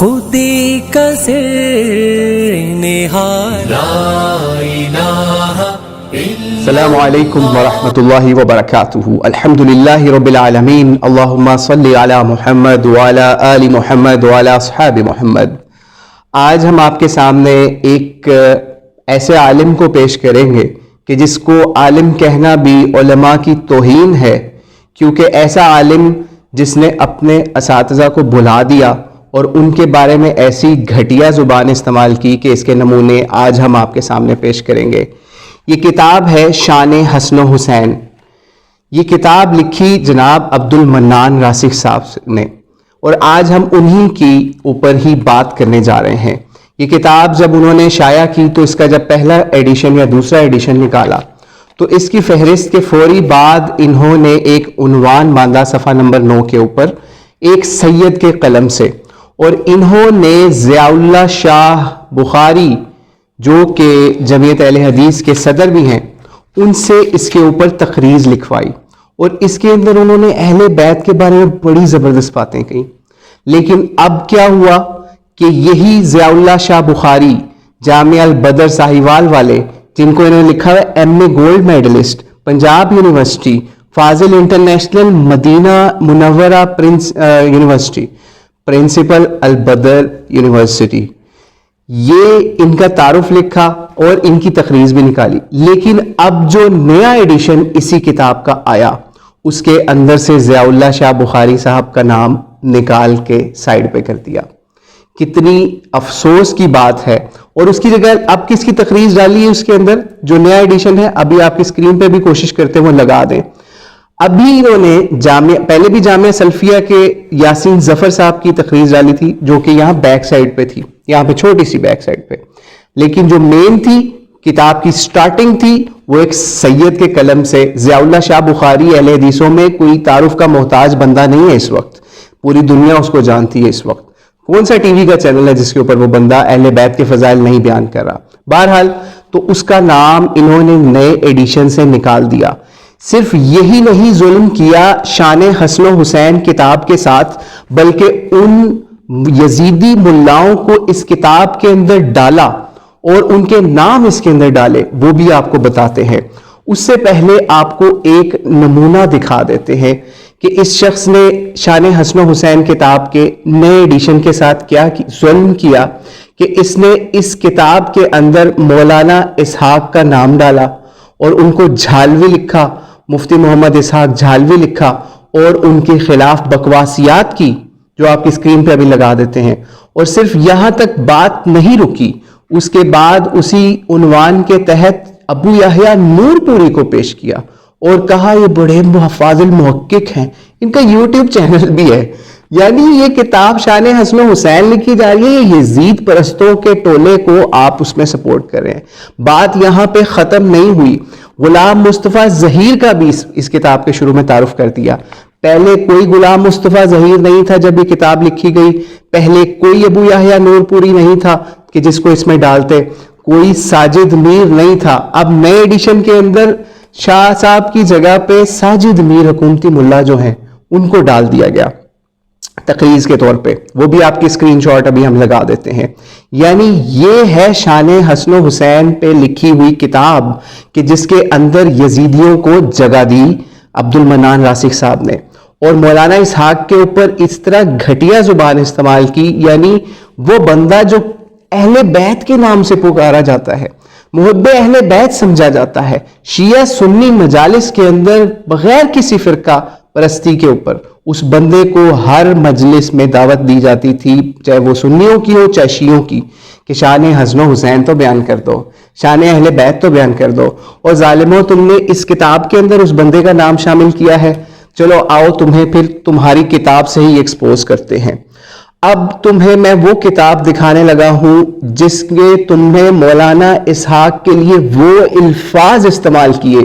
خودی کا نہار لا الہ السلام علیکم ورحمۃ اللہ وبرکاتہ۔ الحمدللہ رب العالمین، اللہم صلی علی محمد وعلی آل محمد وعلی اصحاب محمد۔ آج ہم آپ کے سامنے ایک ایسے عالم کو پیش کریں گے کہ جس کو عالم کہنا بھی علماء کی توہین ہے، کیونکہ ایسا عالم جس نے اپنے اساتذہ کو بھلا دیا اور ان کے بارے میں ایسی گھٹیا زبان استعمال کی کہ اس کے نمونے آج ہم آپ کے سامنے پیش کریں گے۔ یہ کتاب ہے شان حسن و حسین۔ یہ کتاب لکھی جناب عبد المنان راسخ صاحب نے، اور آج ہم انہی کی اوپر ہی بات کرنے جا رہے ہیں۔ یہ کتاب جب انہوں نے شائع کی تو اس کا جب پہلا ایڈیشن یا دوسرا ایڈیشن نکالا تو اس کی فہرست کے فوری بعد انہوں نے ایک عنوان باندھا صفحہ نمبر 9 کے اوپر ایک سید کے قلم سے، اور انہوں نے ضیاء اللہ شاہ بخاری جو کہ جمعیت اہل حدیث کے صدر بھی ہیں ان سے اس کے اوپر تقریر لکھوائی، اور اس کے اندر انہوں نے اہل بیت کے بارے میں بڑی زبردست باتیں کہیں۔ لیکن اب کیا ہوا کہ یہی ضیاء اللہ شاہ بخاری جامعہ البدر ساہیوال والے، جن کو انہوں نے لکھا ہے M a gold medalist Punjab university, Fazil international مدینہ منورہ یونیورسٹی، پرنسپل البدر یونیورسٹی، یہ ان کا تعارف لکھا اور ان کی تقریر بھی نکالی۔ لیکن اب جو نیا ایڈیشن اسی کتاب کا آیا اس کے اندر سے ضیاء اللہ شاہ بخاری صاحب کا نام نکال کے سائڈ پہ کر دیا۔ کتنی افسوس کی بات ہے۔ اور اس کی جگہ اب کس کی تقریر ڈالی ہے اس کے اندر جو نیا ایڈیشن ہے، ابھی آپ کی اسکرین پہ بھی کوشش کرتے ہیں وہ لگا دیں۔ ابھی انہوں نے پہلے بھی جامعہ سلفیہ کے یاسین ظفر صاحب کی تقریر ڈالی تھی جو کہ یہاں بیک سائڈ پہ تھی، یہاں پہ چھوٹی سی بیک سائڈ پہ، لیکن جو مین تھی کتاب کی سٹارٹنگ تھی وہ ایک سید کے قلم سے۔ ضیاء اللہ شاہ بخاری اہل حدیثوں میں کوئی تعارف کا محتاج بندہ نہیں ہے، اس وقت پوری دنیا اس کو جانتی ہے۔ اس وقت کون سا ٹی وی کا چینل ہے جس کے اوپر وہ بندہ اہل بیت کے فضائل نہیں بیان کر رہا؟ بہرحال تو اس کا نام انہوں نے نئے ایڈیشن سے نکال دیا۔ صرف یہی نہیں ظلم کیا شان حسن و حسین کتاب کے ساتھ، بلکہ ان یزیدی ملاؤں کو اس کتاب کے اندر ڈالا اور ان کے نام اس کے اندر ڈالے، وہ بھی آپ کو بتاتے ہیں۔ اس سے پہلے آپ کو ایک نمونہ دکھا دیتے ہیں کہ اس شخص نے شان حسن و حسین کتاب کے نئے ایڈیشن کے ساتھ کیا ظلم کیا کہ اس نے اس کتاب کے اندر مولانا اسحاق کا نام ڈالا اور ان کو جھالوی لکھا، مفتی محمد اسحاق جھالوی لکھا، اور ان کے خلاف بکواسیات کی جو آپ کی اسکرین پہ ابھی لگا دیتے ہیں۔ اور صرف یہاں تک بات نہیں رکی، اس کے بعد اسی عنوان کے تحت ابو یحییٰ نور پوری کو پیش کیا اور کہا یہ بڑے فاضل محقق ہیں، ان کا یوٹیوب چینل بھی ہے۔ یعنی یہ کتاب شان حسن و حسین لکھی جا رہی ہے، یہ یزید پرستوں کے ٹولے کو آپ اس میں سپورٹ کر رہے ہیں۔ بات یہاں پہ ختم نہیں ہوئی، غلام مصطفیٰ ظہیر کا بھی اس کتاب کے شروع میں تعارف کر دیا۔ پہلے کوئی غلام مصطفیٰ ظہیر نہیں تھا جب یہ کتاب لکھی گئی، پہلے کوئی ابو یحییٰ نور پوری نہیں تھا کہ جس کو اس میں ڈالتے، کوئی ساجد میر نہیں تھا۔ اب نئے ایڈیشن کے اندر شاہ صاحب کی جگہ پہ ساجد میر حکومتی ملا جو ہیں ان کو ڈال دیا گیا تقریر کے طور پہ، وہ بھی آپ کی اسکرین شاٹ ابھی ہم لگا دیتے ہیں۔ یعنی یہ ہے شان حسن و حسین پہ لکھی ہوئی کتاب کہ جس کے اندر یزیدیوں کو جگہ دی عبد المنان راسخ صاحب نے، اور مولانا اسحاق کے اوپر اس طرح گھٹیا زبان استعمال کی۔ یعنی وہ بندہ جو اہل بیت کے نام سے پکارا جاتا ہے، محب اہل بیت سمجھا جاتا ہے، شیعہ سنی مجالس کے اندر بغیر کسی فرقہ پرستی کے اوپر اس بندے کو ہر مجلس میں دعوت دی جاتی تھی، چاہے وہ سنیوں کی ہو چاہے شیعوں کی، کہ شان حسن و حسین تو بیان کر دو، شان اہل بیت تو بیان کر دو، اور ظالموں تم نے اس کتاب کے اندر اس بندے کا نام شامل کیا ہے، چلو آؤ تمہیں پھر تمہاری کتاب سے ہی ایکسپوز کرتے ہیں۔ اب تمہیں میں وہ کتاب دکھانے لگا ہوں جس کے تم نے مولانا اسحاق کے لیے وہ الفاظ استعمال کیے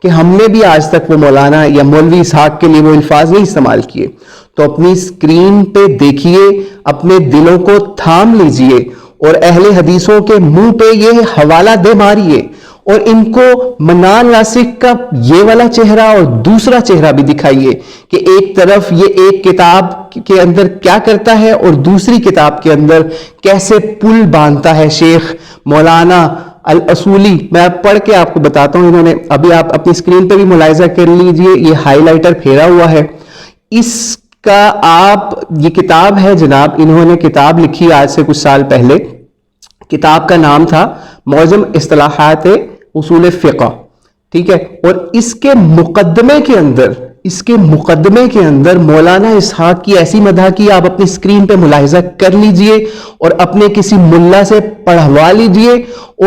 کہ ہم نے بھی آج تک وہ مولانا یا مولوی اسحاق کے لیے وہ الفاظ نہیں استعمال کیے۔ تو اپنی اسکرین پہ دیکھیے، اپنے دلوں کو تھام لیجئے اور اہل حدیثوں کے منہ پہ یہ حوالہ دے ماریے اور ان کو منان ناسک کا یہ والا چہرہ اور دوسرا چہرہ بھی دکھائیے کہ ایک طرف یہ ایک کتاب کے اندر کیا کرتا ہے اور دوسری کتاب کے اندر کیسے پل باندھتا ہے شیخ مولانا الاصولی. میں پڑھ کے آپ کو بتاتا ہوں. انہوں نے ابھی آپ اپنی اسکرین پہ بھی ملاحظہ کر لیجئے, یہ ہائی لائٹر پھیرا ہوا ہے. اس کا آپ یہ کتاب ہے جناب, انہوں نے کتاب لکھی آج سے کچھ سال پہلے. کتاب کا نام تھا معجم اصطلاحات اصول فقہ, ٹھیک ہے. اور اس کے مقدمے کے اندر مولانا اسحاق کی ایسی مدح کی آپ اپنی اسکرین پہ ملاحظہ کر لیجئے اور اپنے کسی ملا سے پڑھوا لیجئے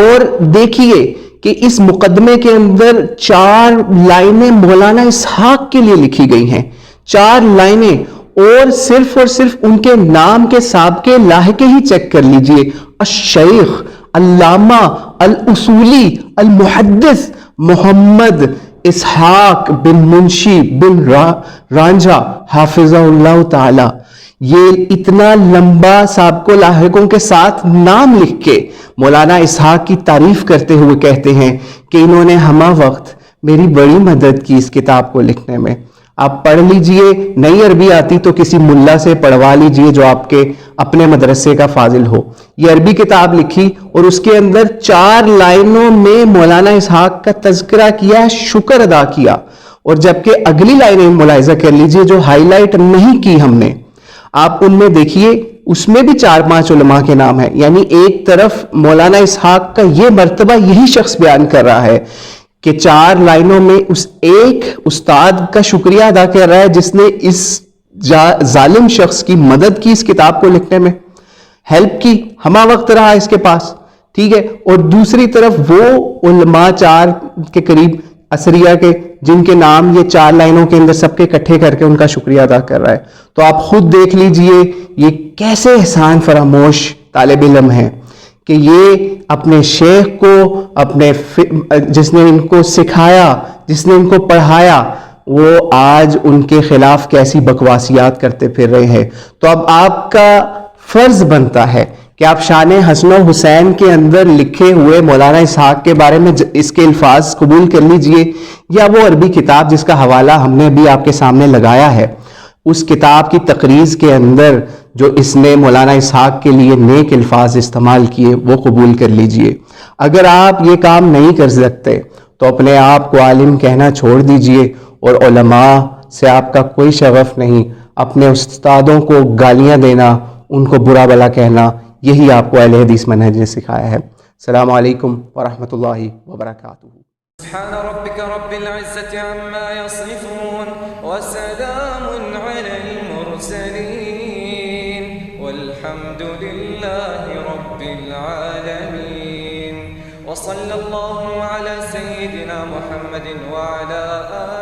اور دیکھیے کہ اس مقدمے کے اندر 4 لائنیں مولانا اسحاق کے لیے لکھی گئی ہیں. 4 لائنیں, اور صرف ان کے نام کے سابقے لاحقے ہی چیک کر لیجئے. الشیخ علامہ الاصولی المحدث محمد اسحاق بن منشی بن رانجھا حافظہ اللہ تعالی. یہ اتنا لمبا سابق و لاحقوں کے ساتھ نام لکھ کے مولانا اسحاق کی تعریف کرتے ہوئے کہتے ہیں کہ انہوں نے ہمہ وقت میری بڑی مدد کی اس کتاب کو لکھنے میں. آپ پڑھ لیجئے, نئی عربی آتی تو کسی ملا سے پڑھوا لیجئے جو آپ کے اپنے مدرسے کا فاضل ہو. یہ عربی کتاب لکھی اور اس کے اندر 4 لائنوں میں مولانا اسحاق کا تذکرہ کیا, شکر ادا کیا. اور جبکہ اگلی لائنیں ملاحظہ کر لیجئے جو ہائی لائٹ نہیں کی ہم نے, آپ ان میں دیکھیے اس میں بھی 4-5 علماء کے نام ہیں. یعنی ایک طرف مولانا اسحاق کا یہ مرتبہ یہی شخص بیان کر رہا ہے کہ 4 لائنوں میں اس ایک استاد کا شکریہ ادا کر رہا ہے جس نے اس ظالم شخص کی مدد کی اس کتاب کو لکھنے میں, ہیلپ کی, ہمہ وقت رہا اس کے پاس, ٹھیک ہے. اور دوسری طرف وہ علماء 4 کے قریب عصریہ کے جن کے نام یہ 4 لائنوں کے اندر سب کے اکٹھے کر کے ان کا شکریہ ادا کر رہا ہے. تو آپ خود دیکھ لیجئے یہ کیسے احسان فراموش طالب علم ہے کہ یہ اپنے شیخ کو, جس نے ان کو سکھایا, جس نے ان کو پڑھایا, وہ آج ان کے خلاف کیسی بکواسیات کرتے پھر رہے ہیں. تو اب آپ کا فرض بنتا ہے کہ آپ شان حسن و حسین کے اندر لکھے ہوئے مولانا اسحاق کے بارے میں اس کے الفاظ قبول کر لیجئے, یا وہ عربی کتاب جس کا حوالہ ہم نے بھی آپ کے سامنے لگایا ہے, اس کتاب کی تقریض کے اندر جو اس نے مولانا اسحاق کے لیے نیک الفاظ استعمال کیے وہ قبول کر لیجئے. اگر آپ یہ کام نہیں کر سکتے تو اپنے آپ کو عالم کہنا چھوڑ دیجئے, اور علماء سے آپ کا کوئی شغف نہیں. اپنے استادوں کو گالیاں دینا, ان کو برا بلا کہنا, یہی آپ کو اہل حدیث منہج نے سکھایا ہے. السلام علیکم ورحمۃ اللہ وبرکاتہ. سبحان ربك رب العزة عما يصفون وسلام على المرسلين والحمد لله رب العالمين وصلى الله على سيدنا محمد وعلى آله